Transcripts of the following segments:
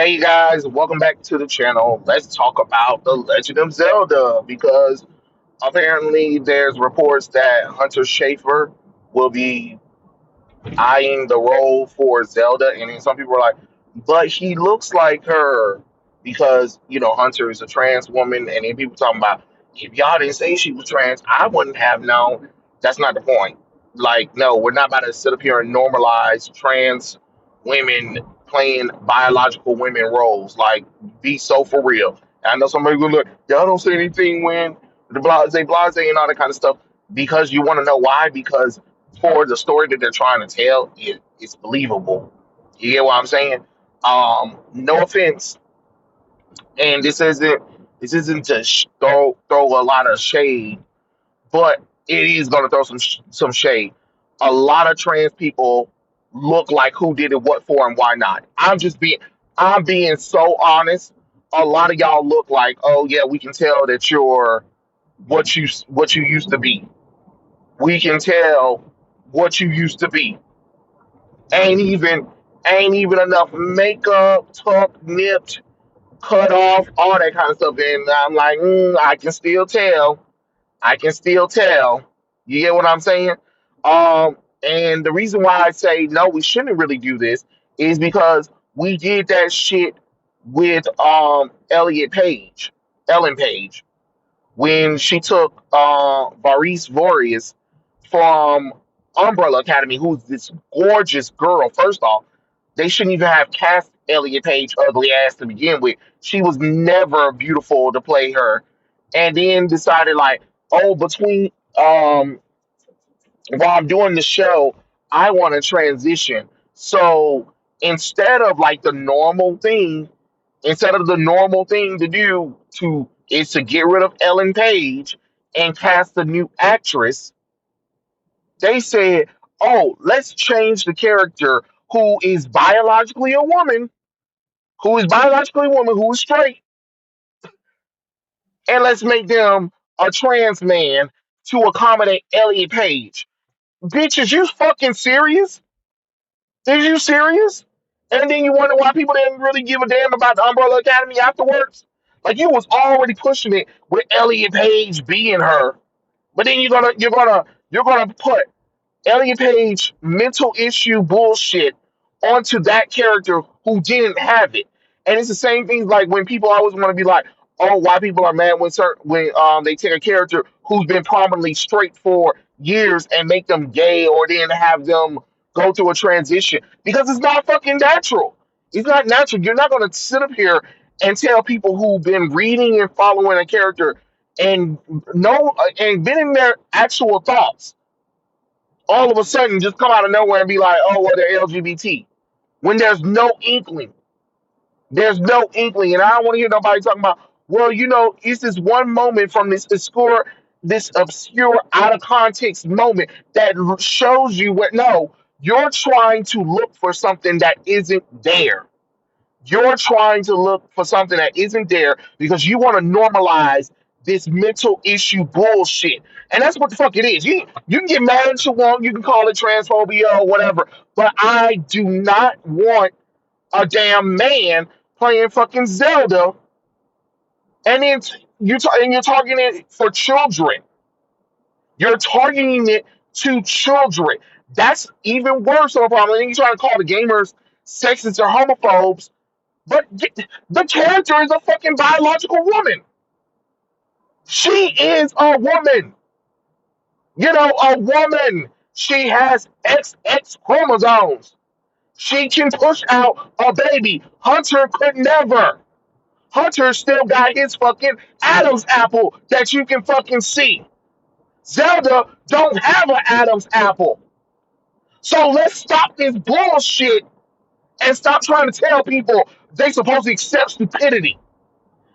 Hey guys, welcome back to the channel. Let's talk about The Legend of Zelda because apparently there's reports that Hunter Schafer will be eyeing the role for Zelda, and then some people are like, but he looks like her because Hunter is a trans woman, and then people talking about if y'all didn't say she was trans, I wouldn't have known. That's not the point. Like, no, we're not about to sit up here and normalize trans women playing biological women roles. Like, be so for real. And I know somebody will look, y'all don't say anything when the blase and all that kind of stuff because you want to know why? Because for the story that they're trying to tell, it's believable. You get what I'm saying? No offense, and this isn't to throw a lot of shade, but it is going to throw some shade. A lot of trans people look like who did it, what for, and why not. I'm being so honest. A lot of y'all look like, oh yeah, we can tell that you're what you used to be. We can tell what you used to be. Ain't even ain't even enough makeup, tucked, nipped, cut off, all that kind of stuff. And I'm like, I can still tell. I can still tell. You get what I'm saying? And the reason why I say no, we shouldn't really do this is because we did that shit with Ellen Page, when she took Varys Vorius from Umbrella Academy, who's this gorgeous girl. First off, they shouldn't even have cast Elliot Page ugly ass to begin with. She was never beautiful to play her. And then decided like, oh, between while I'm doing the show, I want to transition. So instead of like the normal thing to do to is to get rid of Ellen Page and cast a new actress, they said, "Oh, let's change the character who is biologically a woman, who is straight, and let's make them a trans man to accommodate Elliot Page." Bitch, is you fucking serious? Is you serious? And then you wonder why people didn't really give a damn about the Umbrella Academy afterwards? Like you was already pushing it with Elliot Page being her, but then you're gonna put Elliot Page mental issue bullshit onto that character who didn't have it. And it's the same thing like when people always want to be like, oh, why people are mad when they take a character who's been prominently straight for years and make them gay or then have them go through a transition because it's not fucking natural. It's not natural. You're not gonna sit up here and tell people who've been reading and following a character and know and been in their actual thoughts all of a sudden just come out of nowhere and be like, oh, well, they're LGBT. When there's no inkling. There's no inkling. And I don't want to hear nobody talking about, well, it's this one moment from this obscure, out of context moment that shows you what. No, you're trying to look for something that isn't there. You're trying to look for something that isn't there because you want to normalize this mental issue bullshit. And that's what the fuck it is. You can get mad at you want, you can call it transphobia or whatever, but I do not want a damn man playing fucking Zelda and then you're targeting it for children. You're targeting it to children. That's even worse of a problem. And then you're trying to call the gamers sexist or homophobes, but the character is a fucking biological woman. She is a woman. A woman. She has XX chromosomes. She can push out a baby. Hunter could never. Hunter still got his fucking Adam's apple that you can fucking see. Zelda don't have an Adam's apple. So let's stop this bullshit and stop trying to tell people they supposed to accept stupidity.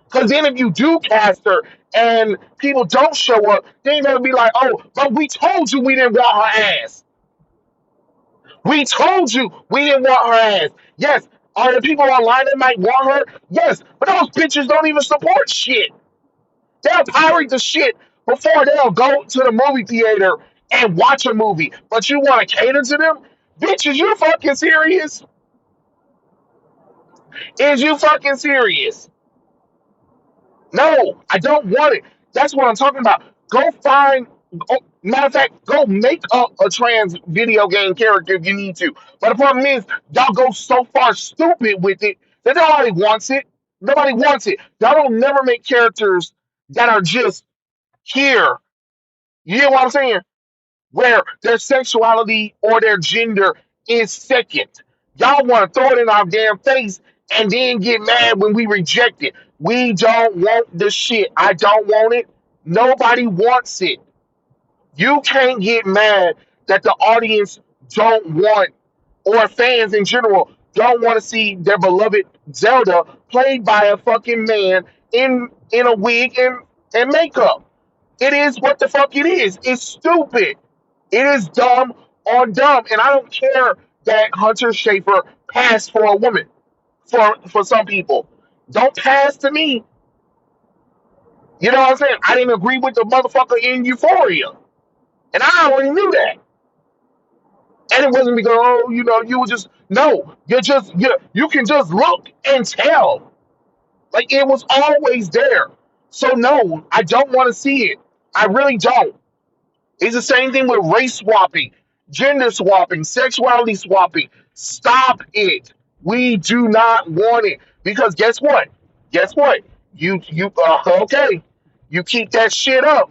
Because then if you do cast her and people don't show up, then you're going to be like, oh, but we told you we didn't want her ass. We told you we didn't want her ass. Yes, are the people online that might want her? Yes, but those bitches don't even support shit. They'll pirate the shit before they'll go to the movie theater and watch a movie. But you want to cater to them? Bitches, you fucking serious? Is you fucking serious? No, I don't want it. That's what I'm talking about. Go find. Matter of fact, go make up a trans video game character if you need to. But the problem is, y'all go so far stupid with it that nobody wants it. Nobody wants it. Y'all don't never make characters that are just here. You get what I'm saying? Where their sexuality or their gender is second. Y'all want to throw it in our damn face and then get mad when we reject it. We don't want the shit. I don't want it. Nobody wants it. You can't get mad that the audience don't want, or fans in general don't want to see their beloved Zelda played by a fucking man in a wig and makeup. It is what the fuck it is. It's stupid. It is dumb on dumb. And I don't care that Hunter Schafer passed for a woman for some people. Don't pass to me. You know what I'm saying? I didn't agree with the motherfucker in Euphoria. And I already knew that. And it wasn't because, oh, you were just, no, you can just look and tell. Like it was always there. So no, I don't want to see it. I really don't. It's the same thing with race swapping, gender swapping, sexuality swapping. Stop it. We do not want it because guess what? Guess what? You okay? You keep that shit up,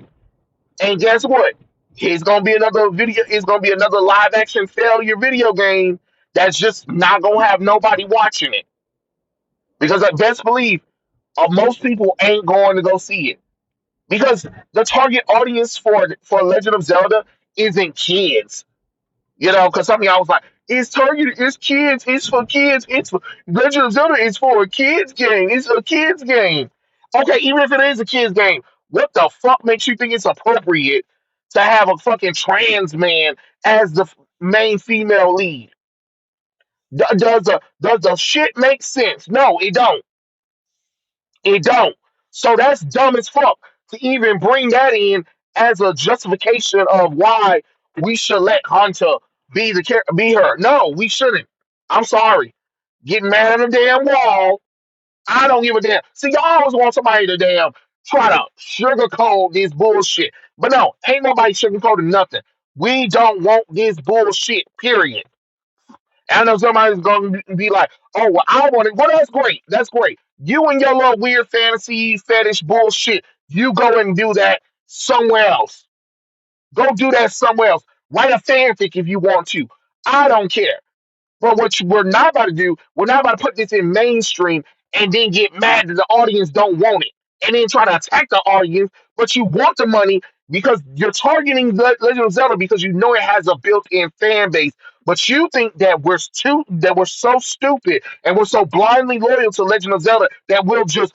and guess what? It's gonna be another video. It's gonna be another live action failure video game that's just not gonna have nobody watching it because I best believe most people ain't going to go see it because the target audience for Legend of Zelda isn't kids. Because some of y'all was like, it's targeted, it's kids, it's for kids, it's for Legend of Zelda is for a kids game. It's a kids game. Okay, even if it is a kids game, what the fuck makes you think it's appropriate to have a fucking trans man as the main female lead? Does the shit make sense? No, it don't. It don't. So that's dumb as fuck to even bring that in as a justification of why we should let Hunter be her. No, we shouldn't. I'm sorry. Getting mad at the damn wall. I don't give a damn. See, y'all always want somebody to damn try to sugarcoat this bullshit. But no, ain't nobody sugarcoating nothing. We don't want this bullshit, period. I know somebody's going to be like, oh, well, I want it. Well, that's great. That's great. You and your little weird fantasy fetish bullshit, you go and do that somewhere else. Go do that somewhere else. Write a fanfic if you want to. I don't care. But we're not about to do, we're not about to put this in mainstream and then get mad that the audience don't want it. And then try to attack the audience, but you want the money because you're targeting Legend of Zelda because you know it has a built-in fan base. But you think that we're so stupid and we're so blindly loyal to Legend of Zelda that we'll just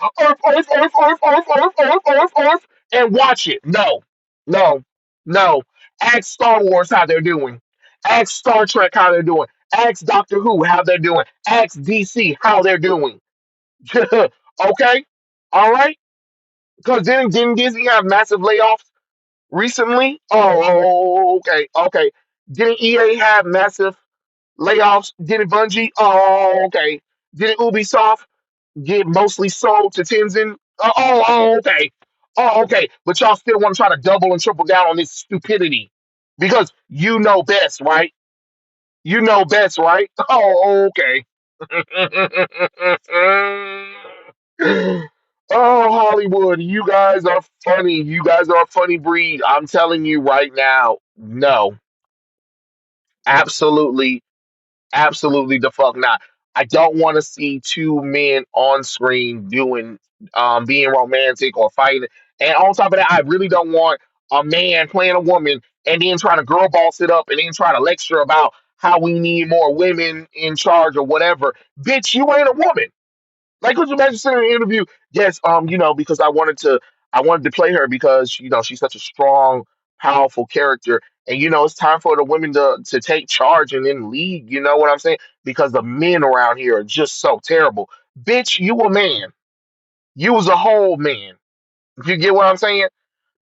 and watch it. No, no, no. Ask Star Wars how they're doing. Ask Star Trek how they're doing. Ask Doctor Who how they're doing. Ask DC how they're doing. Okay? All right? Because didn't Disney have massive layoffs recently? Oh, okay. Okay. Didn't EA have massive layoffs? Didn't Bungie? Oh, okay. Didn't Ubisoft get mostly sold to Tencent? Okay. Oh, okay. But y'all still want to try to double and triple down on this stupidity because you know best, right? You know best, right? Oh, okay. Oh, Hollywood, you guys are funny. You guys are a funny breed. I'm telling you right now. No, absolutely, absolutely the fuck not. I don't want to see two men on screen being romantic or fighting. And on top of that, I really don't want a man playing a woman and then trying to girl boss it up and then try to lecture about how we need more women in charge or whatever. Bitch, you ain't a woman. Like, could you imagine sitting in an interview? Yes, because I wanted to play her because she's such a strong, powerful character, and it's time for the women to take charge and then lead. You know what I'm saying? Because the men around here are just so terrible. Bitch, you a man. You was a whole man. You get what I'm saying?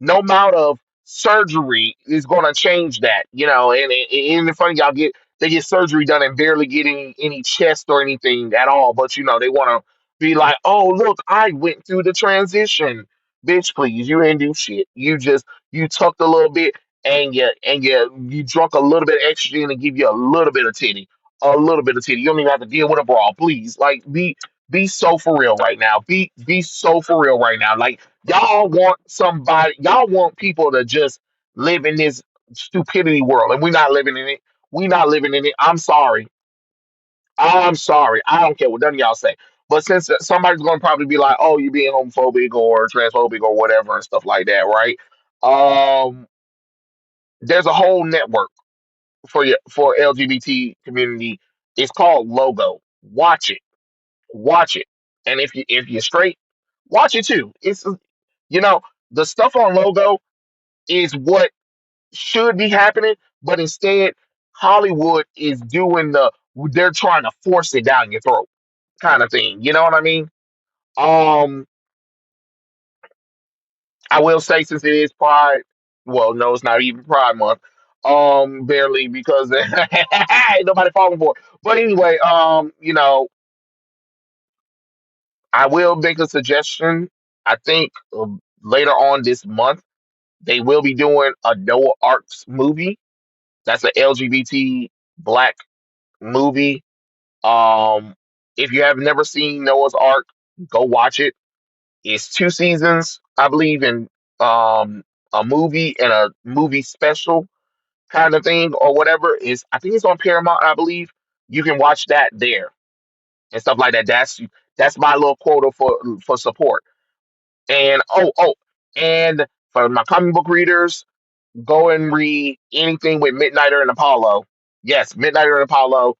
No amount of surgery is going to change that. And it's funny y'all get they get surgery done and barely get any chest or anything at all. But they want to be like, oh look, I went through the transition. Bitch, please, you didn't do shit. You tucked a little bit and you drunk a little bit of estrogen and give you a little bit of titty. A little bit of titty. You don't even have to deal with a bra, please. Like be so for real right now. Be so for real right now. Like y'all want people to just live in this stupidity world, and we're not living in it. We not living in it. I'm sorry. I'm sorry. I don't care what none of y'all say. But since somebody's going to probably be like, "Oh, you're being homophobic or transphobic or whatever and stuff like that," right? Um, there's a whole network for LGBT community. It's called Logo. Watch it. Watch it. And if you're straight, watch it too. You know the stuff on Logo is what should be happening, but instead Hollywood is doing they're trying to force it down your throat kind of thing. You know what I mean? Um, I will say since it is Pride, well, no, it's not even Pride Month. Barely because ain't nobody falling for it. But anyway, I will make a suggestion. I think later on this month they will be doing a Noah Arcs movie. That's an LGBT black movie. Um, if you have never seen Noah's Ark, go watch it. It's 2 seasons, I believe, in a movie and a movie special kind of thing or whatever. Is I think it's on Paramount, I believe. You can watch that there and stuff like that. That's my little quota for support. And and for my comic book readers, go and read anything with Midnighter and Apollo. Yes, Midnighter and Apollo.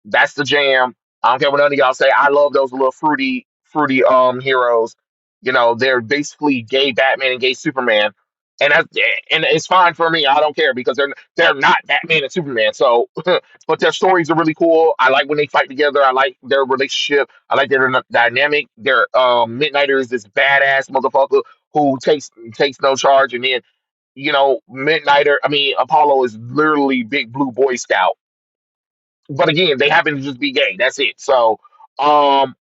That's the jam. I don't care what none of y'all say. I love those little fruity heroes. They're basically gay Batman and gay Superman, and and it's fine for me. I don't care because they're not Batman and Superman. So, but their stories are really cool. I like when they fight together. I like their relationship. I like their dynamic. Their Midnighter is this badass motherfucker who takes no charge, and then Midnighter. I mean, Apollo is literally Big Blue Boy Scout, but again, they happen to just be gay. That's it. So,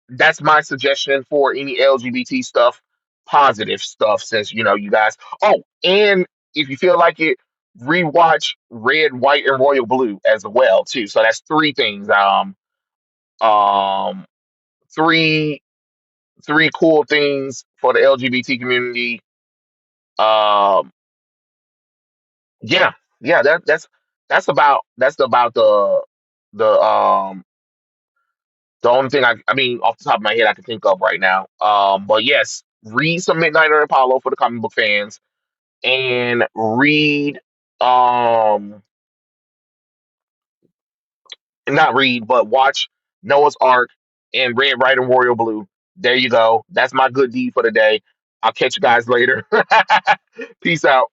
that's my suggestion for any LGBT stuff, positive stuff. Since you guys. Oh, and if you feel like it, rewatch Red, White, and Royal Blue as well too. So that's three things. Um, three three cool things for the LGBT community. Um, yeah, yeah. That's about the only thing I mean, off the top of my head, I can think of right now. But yes, read some Midnight and Apollo for the comic book fans, and um, not read, but watch Noah's Ark and Red, White, and Royal Blue. There you go. That's my good deed for the day. I'll catch you guys later. Peace out.